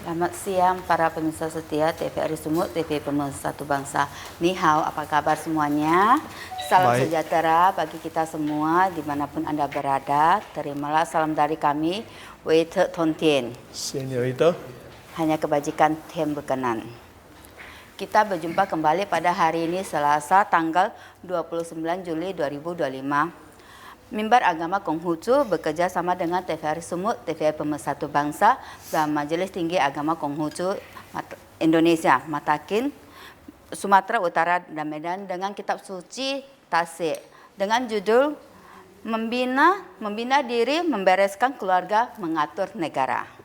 Selamat siang para pemirsa setia TVRI Sumut, TV Pemersatu Bangsa. Ni hao, apa kabar semuanya? Salam Baik. sejahtera bagi kita semua dimanapun Anda berada. Terimalah salam dari kami, Wei Te Ton Tien. Señorita, Hanya kebajikan Tuhan berkenan. Kita berjumpa kembali pada hari ini Selasa tanggal 29 Juli 2025. Mimbar Agama Konghucu bekerja sama dengan TVRI Sumut, TVRI Pemersatu Bangsa dan Majelis Tinggi Agama Konghucu Indonesia, Matakin, Sumatera Utara dan Medan dengan kitab suci Tasik dengan judul Membina Diri, Membereskan Keluarga, Mengatur Negara.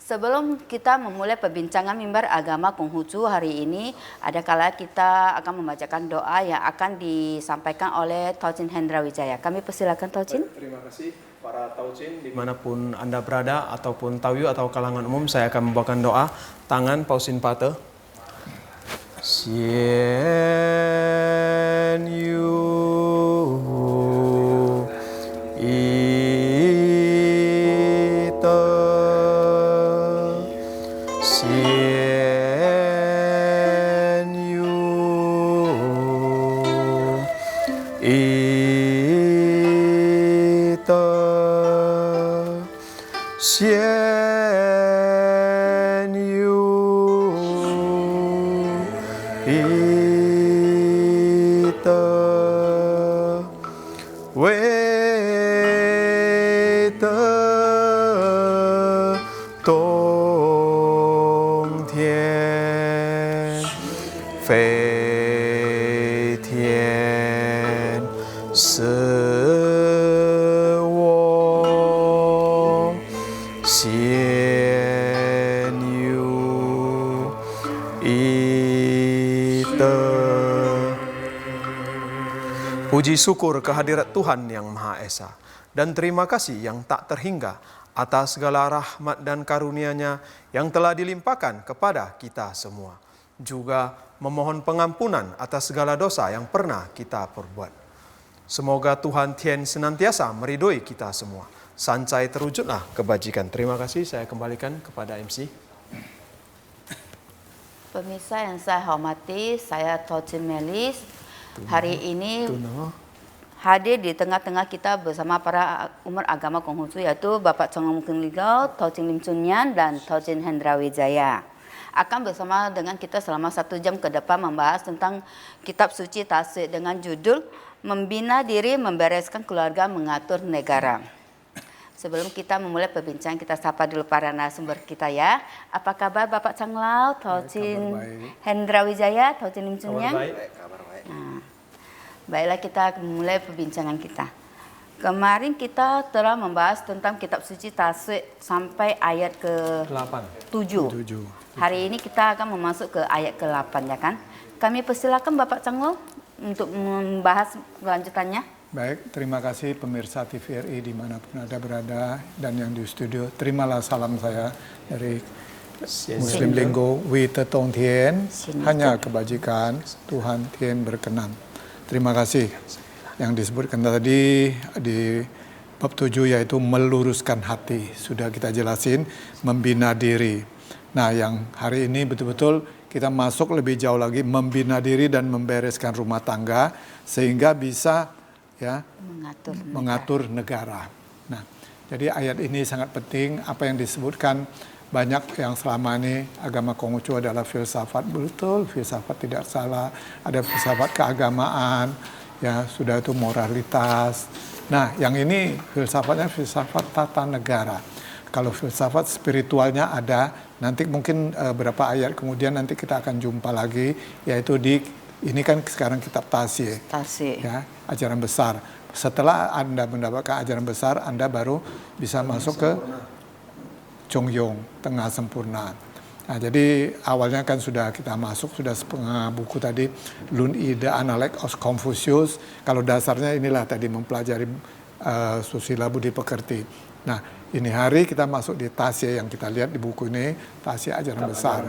Sebelum kita memulai perbincangan mimbar agama Konghucu hari ini, ada kala kita akan membacakan doa yang akan disampaikan oleh Taucin Hendra Wijaya. Kami persilakan Taucin. terima kasih para Taucin dimanapun Anda berada ataupun Taoyu atau kalangan umum. Saya akan membawakan doa tangan Pausin Pate. Xian Yu Ita Xian Yu Ita Xian Yu Ita Wei Te Tong Tian Fei Tian Se Wo Xian Yu Ita. Puji syukur kehadirat Tuhan Yang Maha Esa dan terima kasih yang tak terhingga atas segala rahmat dan karunia-Nya yang telah dilimpahkan kepada kita semua. Juga memohon pengampunan atas segala dosa yang pernah kita perbuat. Semoga Tuhan Tien senantiasa meridhoi kita semua. Sancai terwujudlah kebajikan. Terima kasih, saya kembalikan kepada MC. Pemirsa yang saya hormati, saya Taucin Melis. Hari ini hadir di tengah-tengah kita bersama para umat agama Konghucu yaitu Bapak Chong Mung Ligao, Taucin Lim Chun Nyan dan Taucin Hendra Wijaya. Akan bersama dengan kita selama 1 jam ke depan membahas tentang kitab suci Tasik dengan judul Membina Diri, Membereskan Keluarga, Mengatur Negara. Sebelum kita memulai perbincangan, kita sapa dulu para narasumber kita ya. Apa kabar Bapak Chang Lau, Taucin Hendra Wijaya, Taucin Lim Chun Nyan? Nah, baiklah kita mulai perbincangan kita. Kemarin kita telah membahas tentang kitab suci Tasik sampai ayat ke-7. Hari ini kita akan masuk ke ayat ke-8 ya kan. Kami persilakan Bapak Chang Lau untuk membahas kelanjutannya. Baik, terima kasih pemirsa TVRI dimanapun Anda berada dan yang di studio. Terimalah salam saya dari Muslim Linggo, Wei Te Tong Tien, hanya kebajikan Tuhan Tien berkenan. Terima kasih. Yang disebutkan tadi di bab 7 yaitu meluruskan hati. Sudah kita jelasin, membina diri. Nah, yang hari ini betul-betul kita masuk lebih jauh lagi, membina diri dan membereskan rumah tangga sehingga bisa ya mengatur negara. Nah, jadi ayat ini sangat penting. Apa yang disebutkan banyak yang selama ini agama Konghucu adalah filsafat, betul, filsafat tidak salah. Ada filsafat keagamaan, ya sudah itu moralitas. Nah, yang ini filsafatnya filsafat tata negara. Kalau filsafat spiritualnya ada, nanti mungkin berapa ayat kemudian nanti kita akan jumpa lagi, yaitu di ini kan sekarang kitab Tasik, ya, ajaran besar. Setelah Anda mendapatkan ajaran besar, Anda baru bisa masuk ke Chongyong, tengah sempurna. Nah, jadi awalnya kan sudah kita masuk, sudah setengah buku tadi, Lun Ide Analek of Confucius. Kalau dasarnya inilah tadi mempelajari susila budi pekerti. Nah, ini hari kita masuk di Tasik yang kita lihat di buku ini, Tasik ajaran besar.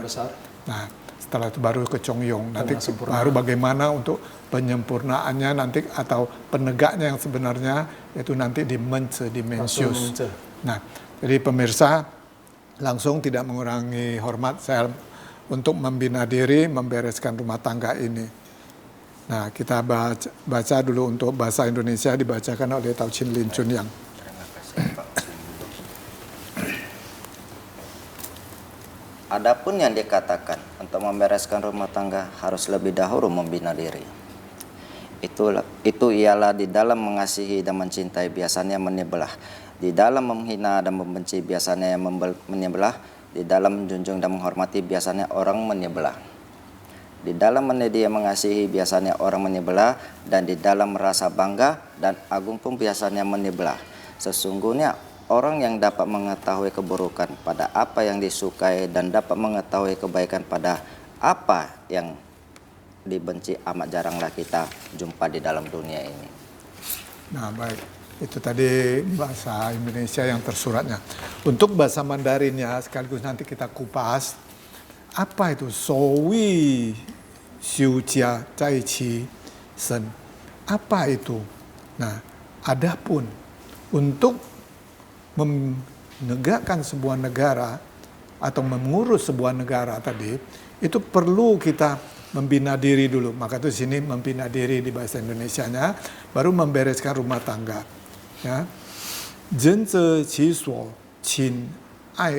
Nah, setelah itu baru ke Chongyong. Nanti baru bagaimana untuk penyempurnaannya nanti atau penegaknya yang sebenarnya itu nanti di Mense, di Mencius. Nah, jadi pemirsa, langsung tidak mengurangi hormat saya untuk membina diri, membereskan rumah tangga ini. Nah, kita baca dulu untuk bahasa Indonesia dibacakan oleh Tau Chin Lin Chun Yang. Adapun yang dikatakan untuk membereskan rumah tangga harus lebih dahulu membina diri. Itu ialah di dalam mengasihi dan mencintai biasanya menyebelah, di dalam menghina dan membenci biasanya yang menyebelah, di dalam menjunjung dan menghormati biasanya orang menyebelah, di dalam menedia mengasihi biasanya orang menyebelah, dan di dalam merasa bangga dan agung pun biasanya menyebelah. Sesungguhnya orang yang dapat mengetahui keburukan pada apa yang disukai dan dapat mengetahui kebaikan pada apa yang dibenci amat jaranglah kita jumpa di dalam dunia ini. Nah, baik. Itu tadi bahasa Indonesia yang tersuratnya. Untuk bahasa Mandarinnya sekaligus nanti kita kupas. Apa itu sowi xiu jia zai qi sen? Apa itu? Nah, adapun untuk menegakkan sebuah negara atau mengurus sebuah negara tadi, itu perlu kita membina diri dulu. Maka itu sini membina diri di bahasa Indonesianya, baru membereskan rumah tangga. Ya. Zhen ze qi suo qin ai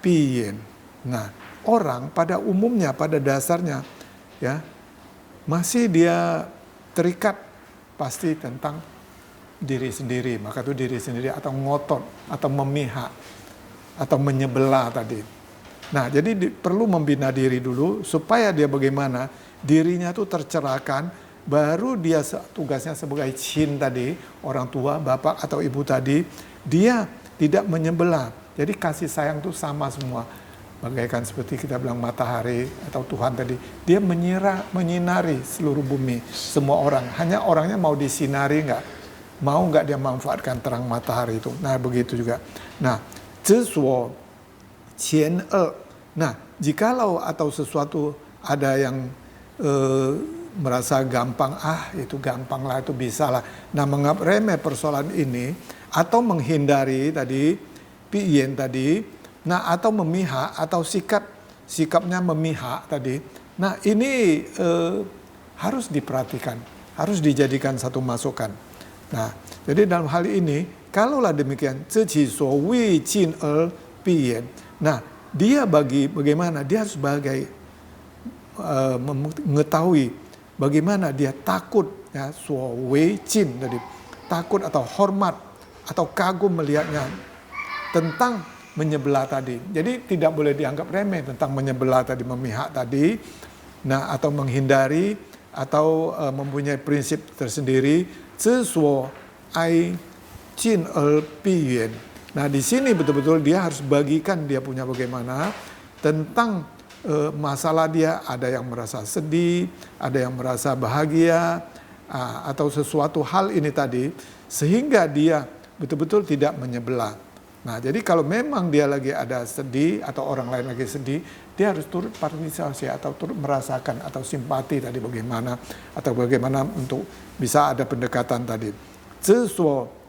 piyen. Nah, orang pada umumnya, pada dasarnya, ya, masih dia terikat pasti tentang diri sendiri. Maka itu diri sendiri atau ngotot, atau memihak, atau menyebelah tadi. Nah, jadi perlu membina diri dulu supaya dia bagaimana dirinya tuh tercerahkan, baru dia tugasnya sebagai chin tadi, orang tua, bapak atau ibu tadi, dia tidak menyebelah. Jadi kasih sayang tuh sama semua. Bagaikan seperti kita bilang matahari atau Tuhan tadi, dia menyinari seluruh bumi, semua orang. Hanya orangnya mau disinari nggak? Mau nggak dia manfaatkan terang matahari itu? Nah, begitu juga. Nah, zisuo qian Nah, jikalau atau sesuatu ada yang merasa gampang, itu gampang lah, itu bisa lah. Nah, menganggap remeh persoalan ini, atau menghindari tadi, piyen tadi, nah atau memihak, atau sikapnya memihak tadi. Nah, ini harus diperhatikan, harus dijadikan satu masukan. Nah, jadi dalam hal ini, kalaulah demikian, zhi qi suo wei jin piyen. Nah, dia bagaimana dia harus mengetahui bagaimana dia takut, ya, suo wei jin tadi, takut atau hormat atau kagum melihatnya tentang menyebelah tadi. Jadi tidak boleh dianggap remeh tentang menyebelah tadi, memihak tadi, nah atau menghindari atau mempunyai prinsip tersendiri. Zhi suo ai jin piyen. Nah, di sini betul-betul dia harus bagikan dia punya bagaimana tentang masalah dia. Ada yang merasa sedih, ada yang merasa bahagia, atau sesuatu hal ini tadi, sehingga dia betul-betul tidak menyebelah. Nah, jadi kalau memang dia lagi ada sedih atau orang lain lagi sedih, dia harus turut partisipasi atau turut merasakan atau simpati tadi bagaimana, atau bagaimana untuk bisa ada pendekatan tadi. Zhi suo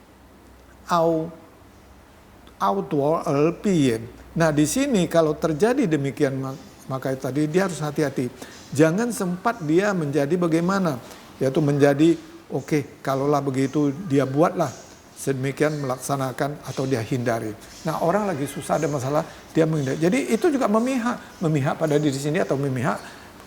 Nah, di sini kalau terjadi demikian, maka tadi dia harus hati-hati. Jangan sempat dia menjadi bagaimana, yaitu menjadi kalaulah begitu dia buatlah sedemikian, melaksanakan atau dia hindari. Nah, orang lagi susah ada masalah, dia menghindari. Jadi itu juga memihak pada diri sendiri atau memihak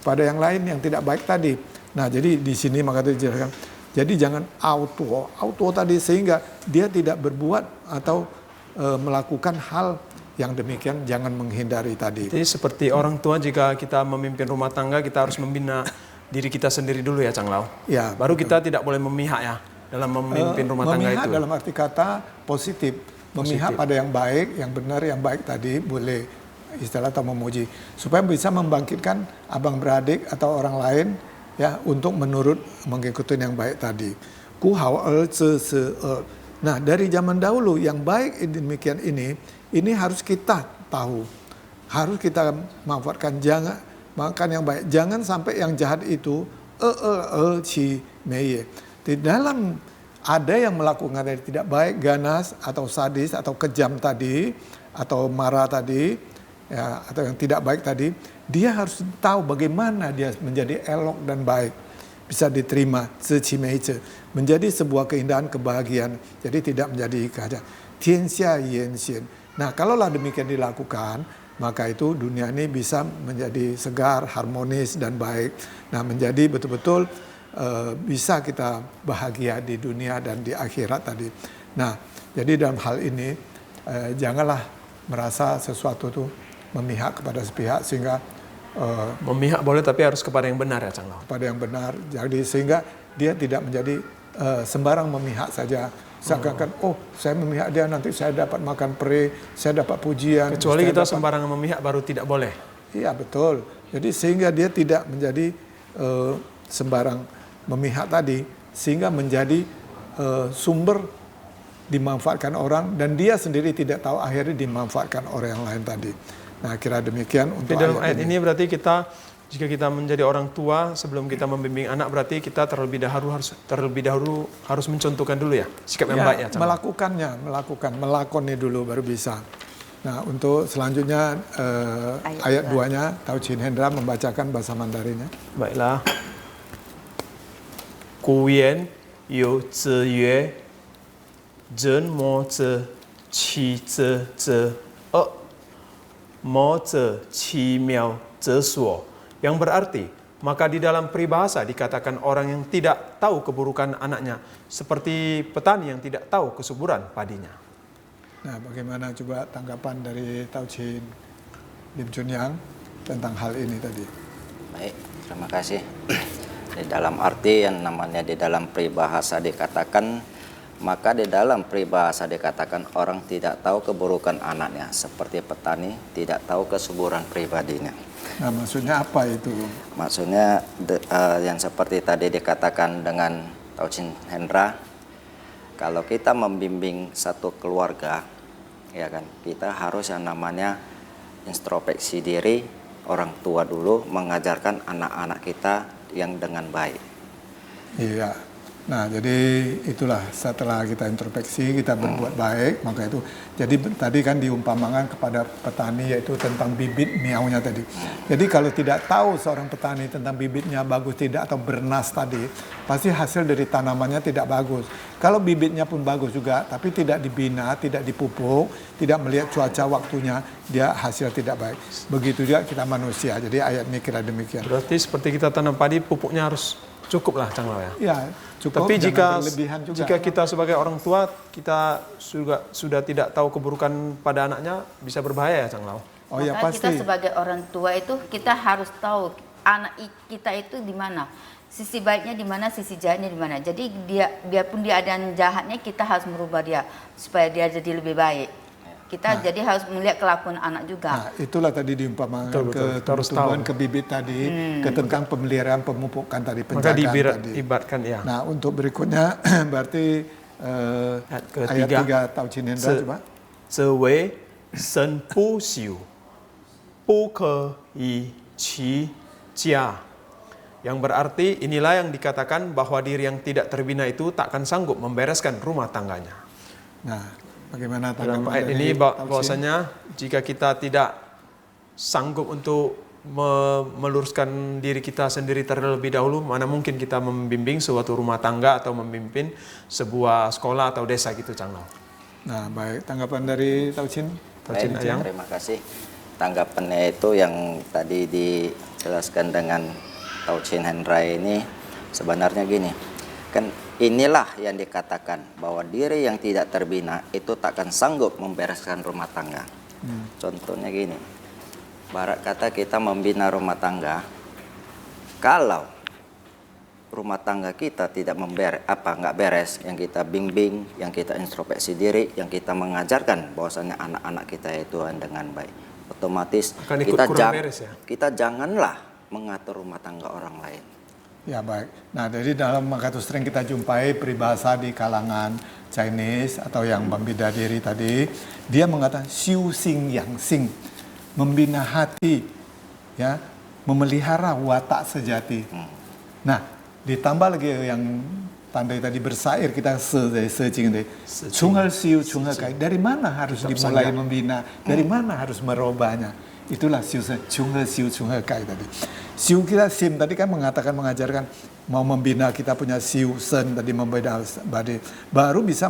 pada yang lain yang tidak baik tadi. Nah, jadi di sini maka dijelaskan. Jadi jangan auto tadi, sehingga dia tidak berbuat atau melakukan hal yang demikian, jangan menghindari tadi. Jadi seperti orang tua, jika kita memimpin rumah tangga, kita harus membina diri kita sendiri dulu ya, Cang Lau. Ya, baru betul. Kita tidak boleh memihak ya dalam memimpin rumah tangga itu. Memihak dalam arti kata positif. Memihak pada yang baik, yang benar, yang baik tadi boleh istilah atau memuji, supaya bisa membangkitkan abang beradik atau orang lain ya untuk menurut mengikuti yang baik tadi. Ku hao Nah, dari zaman dahulu yang baik demikian ini harus kita tahu. Harus kita manfaatkan, jangan makan yang baik. Jangan sampai yang jahat itu qi meye. Di dalam ada yang melakukan yang tidak baik, ganas atau sadis atau kejam tadi, atau marah tadi, ya, atau yang tidak baik tadi, dia harus tahu bagaimana dia menjadi elok dan baik, bisa diterima, menjadi sebuah keindahan, kebahagiaan, jadi tidak menjadi kehadiran. Tianxia yanxian. Nah, kalaulah demikian dilakukan, maka itu dunia ini bisa menjadi segar, harmonis dan baik. Nah, menjadi betul-betul bisa kita bahagia di dunia dan di akhirat tadi. Nah, jadi dalam hal ini janganlah merasa sesuatu itu memihak kepada sepihak sehingga Memihak boleh tapi harus kepada yang benar ya Chang Lao. kepada yang benar. Jadi sehingga dia tidak menjadi sembarang memihak saja. Seakan-akan, saya memihak dia, nanti saya dapat makan peri, saya dapat pujian. Kecuali saya kita dapat... sembarangan memihak baru tidak boleh. Iya, betul. Jadi sehingga dia tidak menjadi sembarang memihak tadi, sehingga menjadi sumber dimanfaatkan orang, dan dia sendiri tidak tahu akhirnya dimanfaatkan orang yang lain tadi. Nah, kira demikian untuk dalam ayat ini berarti kita, jika kita menjadi orang tua, sebelum kita membimbing anak, berarti kita terlebih dahulu harus mencontohkan dulu ya sikap yang baik ya. Melakoni dulu baru bisa. Nah, untuk selanjutnya ayat 2-nya, Tao Chin Hendra membacakan bahasa Mandarinnya. Baiklah. 古言有子曰：“人魔者，其者者恶，魔者其妙者所。” Yang berarti, maka di dalam peribahasa dikatakan orang yang tidak tahu keburukan anaknya seperti petani yang tidak tahu kesuburan padinya. Nah, bagaimana coba tanggapan dari Tao Chin Lim Chun Yang tentang hal ini tadi? Baik, terima kasih. Di dalam arti yang namanya di dalam peribahasa dikatakan, maka di dalam peribahasa dikatakan orang tidak tahu keburukan anaknya seperti petani tidak tahu kesuburan pribadinya. Nah, maksudnya apa itu? Maksudnya yang seperti tadi dikatakan dengan Tao Chin Hendra, kalau kita membimbing satu keluarga, ya kan, kita harus yang namanya introspeksi diri, orang tua dulu mengajarkan anak-anak kita yang dengan baik. Iya. Nah, jadi itulah setelah kita introspeksi, kita berbuat baik, maka itu. Jadi tadi kan diumpamakan kepada petani, yaitu tentang bibit miaunya tadi. Jadi kalau tidak tahu seorang petani tentang bibitnya bagus tidak atau bernas tadi, pasti hasil dari tanamannya tidak bagus. Kalau bibitnya pun bagus juga, tapi tidak dibina, tidak dipupuk, tidak melihat cuaca waktunya, dia hasil tidak baik. Begitu juga kita manusia. Jadi ayat ini kira demikian. Berarti seperti kita tanam padi, pupuknya harus cukup lah Chang Lao ya. Ya, cukup. Tapi jika kita sebagai orang tua, kita sudah tidak tahu keburukan pada anaknya, bisa berbahaya ya Chang Lao. Oh ya, Maka pasti. kita sebagai orang tua itu kita harus tahu anak kita itu di mana, sisi baiknya di mana, sisi jahatnya di mana. Jadi biarpun dia ada yang jahatnya, kita harus merubah dia supaya dia jadi lebih baik. Kita jadi harus melihat kelakuan anak juga. Nah, itulah tadi diumpamakan ke tumbuhan, ke bibit tadi, ke tentang pemeliharaan, pemupukan tadi, penjagaan tadi. Ibaratkan ya. Nah, untuk berikutnya berarti ayat 3 Tao Chin Hendra coba. 这为神不朽，不可以其家. Yang berarti inilah yang dikatakan bahwa diri yang tidak terbina itu tak akan sanggup membereskan rumah tangganya. Nah, bagaimana dalam tanggapan ayat ini bahwasanya jika kita tidak sanggup untuk meluruskan diri kita sendiri terlebih dahulu, mana mungkin kita membimbing suatu rumah tangga atau memimpin sebuah sekolah atau desa gitu Chang Lao. Nah, baik, tanggapan dari Tao Chin. Baik, terima kasih. Tanggapannya itu yang tadi dijelaskan dengan Tao Chin Hendra ini sebenarnya gini, kan inilah yang dikatakan bahwa diri yang tidak terbina itu takkan sanggup membereskan rumah tangga. Contohnya gini, barat kata kita membina rumah tangga, kalau rumah tangga kita tidak nggak beres, yang kita bimbing, yang kita introspeksi diri, yang kita mengajarkan bahwasanya anak-anak kita itu dengan baik, otomatis kita janganlah mengatur rumah tangga orang lain. Ya, baik. Nah, dari dalam maka itu sering kita jumpai peribahasa di kalangan Chinese atau yang membina diri tadi, dia mengatakan xiu xing yang xing, membina hati, ya, memelihara watak sejati. Nah, ditambah lagi yang pandai tadi bersair kita searching deh. Chunghel siu, chunghel kai. Dari mana harus dimulai membina? Dari mana harus merubahnya? Itulah siu chunghel siu, chunghel kai tadi. Siu kita sim tadi kan mengajarkan mau membina kita punya siu sen tadi membeda badi. Baru bisa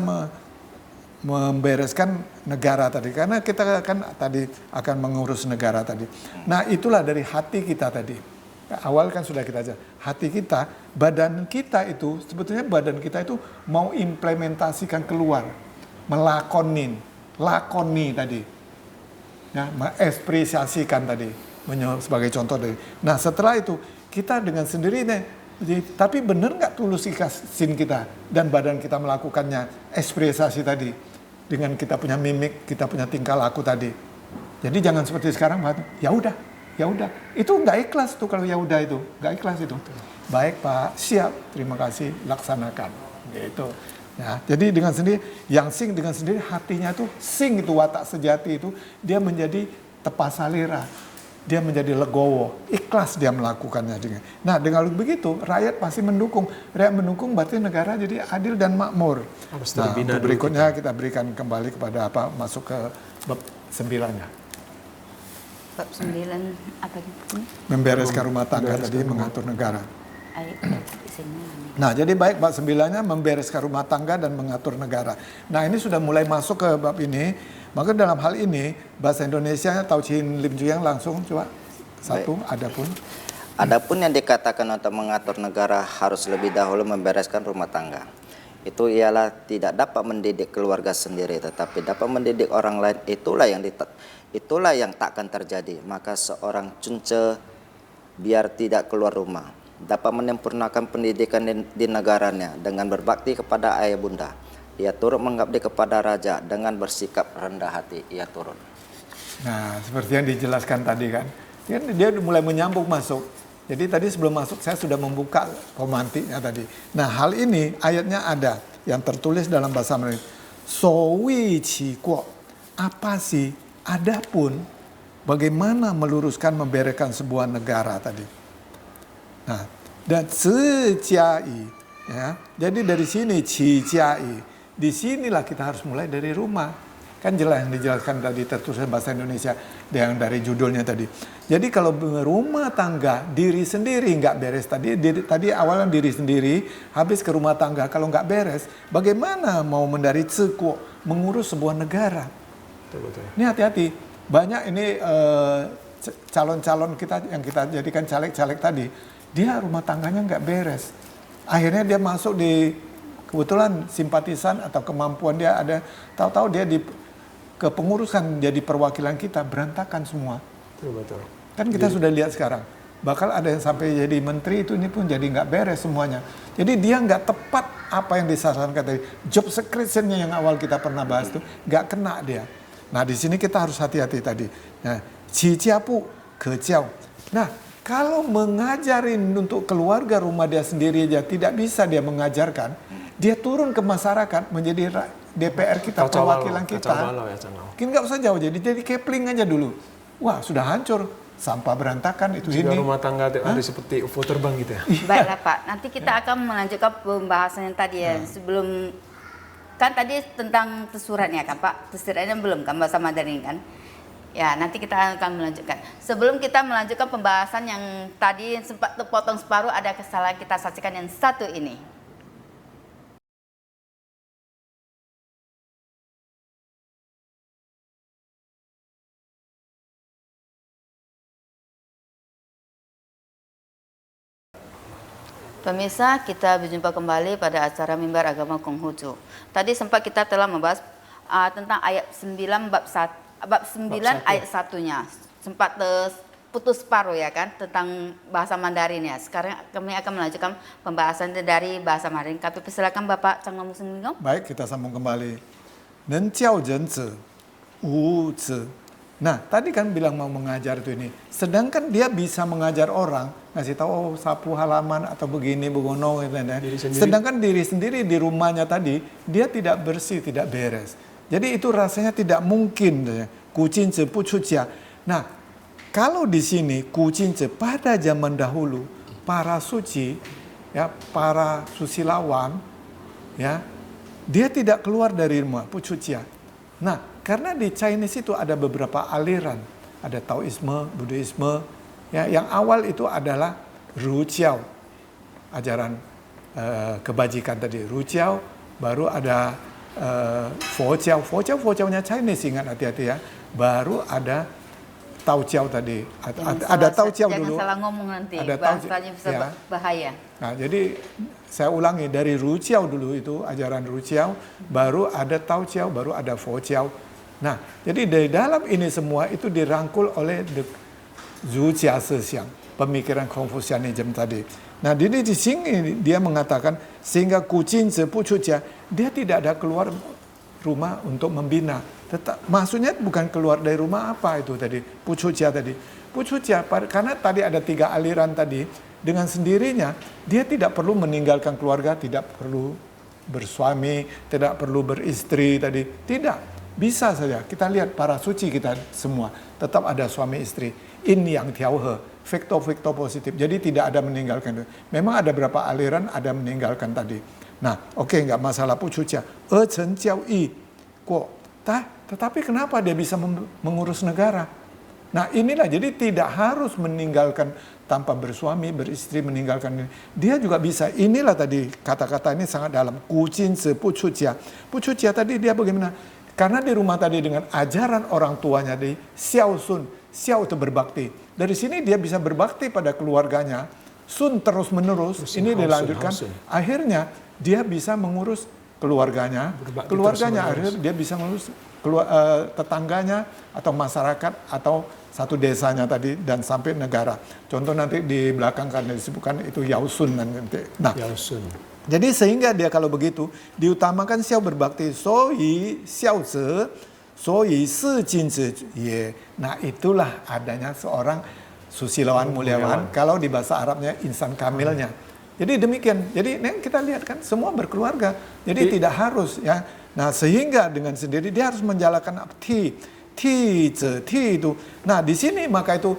membereskan negara tadi, karena kita kan tadi akan mengurus negara tadi. Nah itulah dari hati kita tadi. Awal kan sudah kita ajar, hati kita, badan kita itu, sebetulnya badan kita itu mau implementasikan keluar, lakoni tadi, ya, mengekspresiasikan tadi, sebagai contoh tadi. Nah setelah itu kita dengan sendirinya, tapi benar nggak tulus ikhlasin kita dan badan kita melakukannya ekspresi tadi dengan kita punya mimik, kita punya tingkah laku tadi. Jadi jangan seperti sekarang, ya udah, itu nggak ikhlas tuh kalau ya udah itu, nggak ikhlas itu. Baik Pak, siap, terima kasih, laksanakan, gitu. Ya, jadi dengan sendiri, yang sing dengan sendiri hatinya tuh sing itu watak sejati itu dia menjadi tepasalira. Dia menjadi legowo, ikhlas dia melakukannya. Nah dengan begitu rakyat pasti mendukung. Rakyat mendukung berarti negara jadi adil dan makmur. Nah untuk berikutnya kita berikan kembali kepada masuk ke bab 9-nya. Bab 9 apa itu? Membereskan rumah tangga tadi, mengatur negara. Nah jadi baik bab 9-nya membereskan rumah tangga dan mengatur negara. Nah ini sudah mulai masuk ke bab ini. Maka dalam hal ini bahasa Indonesia Tau Chin Lim Juyang langsung coba satu. Adapun yang dikatakan untuk mengatur negara harus lebih dahulu membereskan rumah tangga. Itu ialah tidak dapat mendidik keluarga sendiri, tetapi dapat mendidik orang lain. Itulah yang takkan terjadi. Maka seorang cunce biar tidak keluar rumah dapat menyempurnakan pendidikan di negaranya dengan berbakti kepada ayah bunda. Ia turut mengabdi kepada raja dengan bersikap rendah hati. Ia turut. Nah, seperti yang dijelaskan tadi kan, dia mulai menyambung masuk. Jadi tadi sebelum masuk saya sudah membuka pemantiknya tadi. Nah, hal ini ayatnya ada yang tertulis dalam bahasa Mandarin. Sowi qi guo. Apa sih? Adapun bagaimana meluruskan membereskan sebuah negara tadi. Nah, dan sejai, ya. Jadi dari sini qi di sinilah kita harus mulai dari rumah. Kan jelas yang dijelaskan tadi tertulis bahasa Indonesia yang dari judulnya tadi. Jadi kalau rumah tangga diri sendiri nggak beres tadi awalnya diri sendiri, habis ke rumah tangga kalau nggak beres, bagaimana mau mendari cekuo mengurus sebuah negara? Betul. Ini hati-hati. Banyak ini calon-calon kita yang kita jadikan caleg-caleg tadi, dia rumah tangganya nggak beres. Akhirnya dia masuk di kebetulan simpatisan atau kemampuan dia ada, tahu-tahu dia di kepengurusan jadi perwakilan kita berantakan semua. Betul. Kan kita sudah lihat sekarang. Bakal ada yang sampai jadi menteri itu ini pun jadi nggak beres semuanya. Jadi dia nggak tepat apa yang disarankan tadi. Job description-nya yang awal kita pernah bahas itu nggak kena dia. Nah di sini kita harus hati-hati tadi. Nah, cijiapu kejauh. Nah kalau mengajarin untuk keluarga rumah dia sendiri aja tidak bisa dia mengajarkan, dia turun ke masyarakat menjadi DPR kita, perwakilan kita. Mungkin nggak usah jauh, jadi Kepling aja dulu. Wah sudah hancur, sampah berantakan itu jika ini. Rumah tangga ada seperti UFO terbang gitu ya. Baiklah Pak, nanti kita akan melanjutkan pembahasan yang tadi ya. Sebelum kan tadi tentang tesuratnya kan Pak, tesuratnya belum kan bahasa Mandarin kan? Ya nanti kita akan melanjutkan. Sebelum kita melanjutkan pembahasan yang tadi sempat terpotong separuh, ada kesalahan kita saksikan yang satu ini. Pemirsa, kita berjumpa kembali pada acara Mimbar Agama Konghucu. Tadi sempat kita telah membahas tentang ayat 9 bab 9 ayat 1-nya. Sempat putus separuh ya kan tentang bahasa Mandarin ya. Sekarang kami akan melanjutkan pembahasan dari bahasa Mandarin. Kami persilakan Bapak Chang Ngomong Sengling. Baik, kita sambung kembali. Nen jiao ren zi, wu zi. Nah, tadi kan bilang mau mengajar itu ini. Sedangkan dia bisa mengajar orang, ngasih tahu sapu halaman atau begini, begono gitu. Sedangkan diri sendiri di rumahnya tadi, dia tidak bersih, tidak beres. Jadi itu rasanya tidak mungkin. Kucing cepu cucia. Nah, kalau di sini kucing pada zaman dahulu, para suci, ya para susilawan, ya dia tidak keluar dari rumah pucucia. Nah, karena di Chinese itu ada beberapa aliran, ada Taoisme, Buddhisme, ya yang awal itu adalah Ruqiao, ajaran kebajikan tadi, Ruqiao, baru ada Foqiao-nya Chinese, ingat hati-hati ya, baru ada Taoqiao tadi, ada Taoqiao dulu. Jangan salah ngomong nanti, ada bahasanya bisa ya. bahaya. Nah, jadi saya ulangi, dari Ruqiao dulu itu, ajaran Ruqiao, baru ada Taoqiao, baru ada Foqiao. Nah, jadi dari dalam ini semua itu dirangkul oleh Zhuxia Sesiang, pemikiran Confucianism tadi. Nah, di sini dia mengatakan, sehingga kucing sepucucia, dia tidak ada keluar rumah untuk membina. Maksudnya bukan keluar dari rumah apa itu tadi, pucucia tadi. Pucucia, karena tadi ada 3 aliran tadi, dengan sendirinya dia tidak perlu meninggalkan keluarga, tidak perlu bersuami, tidak perlu beristri tadi. Tidak, bisa saja. Kita lihat para suci kita semua, tetap ada suami istri. In yang tiaohe, faktor-faktor positif. Jadi tidak ada meninggalkan. Memang ada berapa aliran, ada meninggalkan tadi. Nah, oke, nggak masalah pucucia. Chen jiao yi, kok. Tetapi kenapa dia bisa mengurus negara? Nah, inilah, jadi tidak harus meninggalkan tanpa bersuami, beristri, meninggalkan ini. Dia juga bisa, inilah tadi kata-kata ini sangat dalam. Kucing sepucucia. Pucucia tadi dia bagaimana? Karena di rumah tadi dengan ajaran orang tuanya di xiao sun, xiao itu berbakti. Dari sini dia bisa berbakti pada keluarganya. Sun terus menerus, ini dilanjutkan. Akhirnya dia bisa mengurus keluarganya. Keluarganya akhirnya dia bisa mengurus tetangganya atau masyarakat atau satu desanya tadi dan sampai negara. Contoh nanti di belakang kan disebutkan itu Yaosun nanti. Nah, Yaosun. Jadi sehingga dia kalau begitu diutamakan xiao berbakti, so yi xiao ze, so yi si jin ze ye. Nah, itulah adanya seorang susilawan muliawan. Kalau di bahasa Arabnya insan kamilnya. Jadi demikian. Jadi kita lihat kan semua berkeluarga. Jadi tidak harus ya. Nah, sehingga dengan sendiri dia harus menjalankan ti itu. Nah, di sini maka itu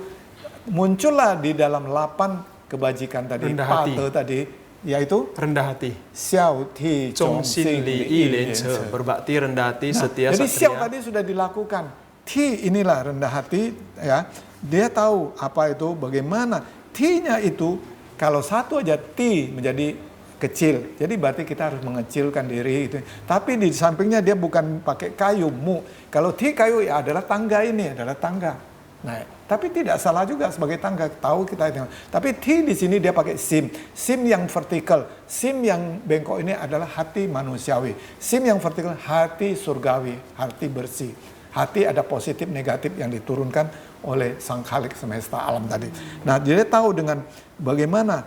muncullah di dalam 8 kebajikan tadi, pate tadi, yaitu rendah hati. Xiao ti zhong xin li yi lian che, berbakti, rendah hati, setia, jadi satria. xiao tadi sudah dilakukan. Ti inilah rendah hati ya. Dia tahu apa itu, bagaimana. Ti-nya itu kalau satu aja ti menjadi kecil. Jadi berarti kita harus mengecilkan diri itu. Tapi di sampingnya dia bukan pakai kayu mu. Kalau ti kayu ya adalah tangga, ini adalah tangga. Nah, tapi tidak salah juga sebagai tangga. Tahu kita itu. Tapi ti di sini dia pakai sim. Sim yang vertikal. Sim yang bengkok ini adalah hati manusiawi. Sim yang vertikal hati surgawi, hati bersih. Hati ada positif negatif yang diturunkan oleh Sang Khalik semesta alam tadi. Nah, dia tahu dengan bagaimana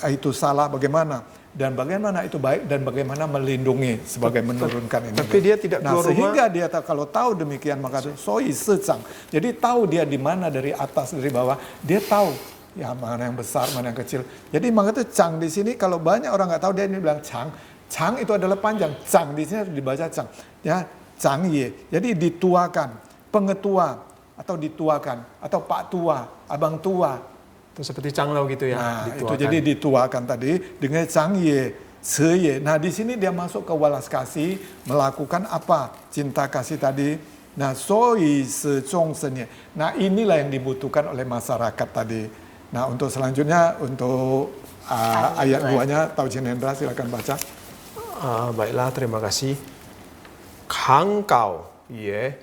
itu salah, bagaimana dan bagaimana itu baik dan bagaimana melindungi sebagai menurunkan ini. Tapi dia tidak keluar sehingga rumah. Dia kalau tahu demikian maka soi secang. Jadi tahu dia di mana, dari atas dari bawah, dia tahu ya mana yang besar, mana yang kecil. Jadi maka itu cang di sini kalau banyak orang nggak tahu dia ini bilang cang. Cang itu adalah panjang. Cang di sini harus dibaca cang. Ya, cang ye. Jadi dituakan, pengetua atau dituakan atau pak tua, abang tua. Itu seperti canglau gitu ya. Nah, dituakan. itu jadi dituakan tadi dengan cangye, seye. Nah, di sini dia masuk ke walas kasih, melakukan apa? Cinta kasih tadi. Nah, soi secong senye. Nah, inilah yang dibutuhkan oleh masyarakat tadi. Nah, untuk selanjutnya untuk ayat 2-nya Taojian Hendra silakan baca. Baiklah, terima kasih. Kang Gao Ye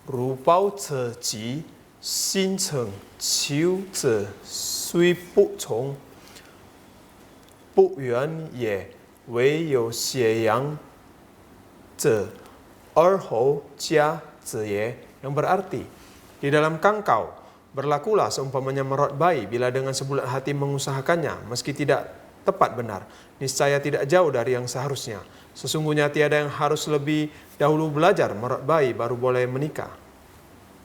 Ru Bao Ce Ji Xin Cheng Qiu Ze Sui Bu Cong Bu Yuan Ye Wei You Xie Yang Ze Er Hou Jia Ze Ye, yang berarti di dalam kangkau berlakulah seumpamanya merot bayi bila dengan sebulat hati mengusahakannya meski tidak tepat benar, niscaya tidak jauh dari yang seharusnya. Sesungguhnya tiada yang harus lebih dahulu belajar merot bayi baru boleh menikah.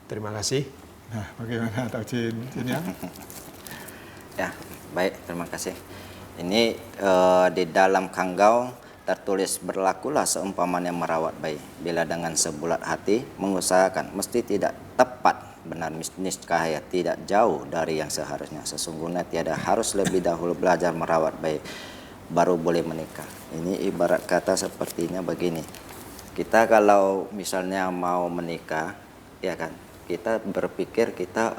Terima kasih. Nah, bagaimana Taujin ya? Ya, baik, terima kasih. Ini di dalam kanggau tertulis berlakulah seumpamanya merawat bayi bila dengan sebulat hati mengusahakan mesti tidak tepat benar niscaya tidak jauh dari yang seharusnya. Sesungguhnya tiada harus lebih dahulu belajar merawat bayi baru boleh menikah. Ini ibarat kata sepertinya begini. Kita kalau misalnya mau menikah, ya kan, kita berpikir kita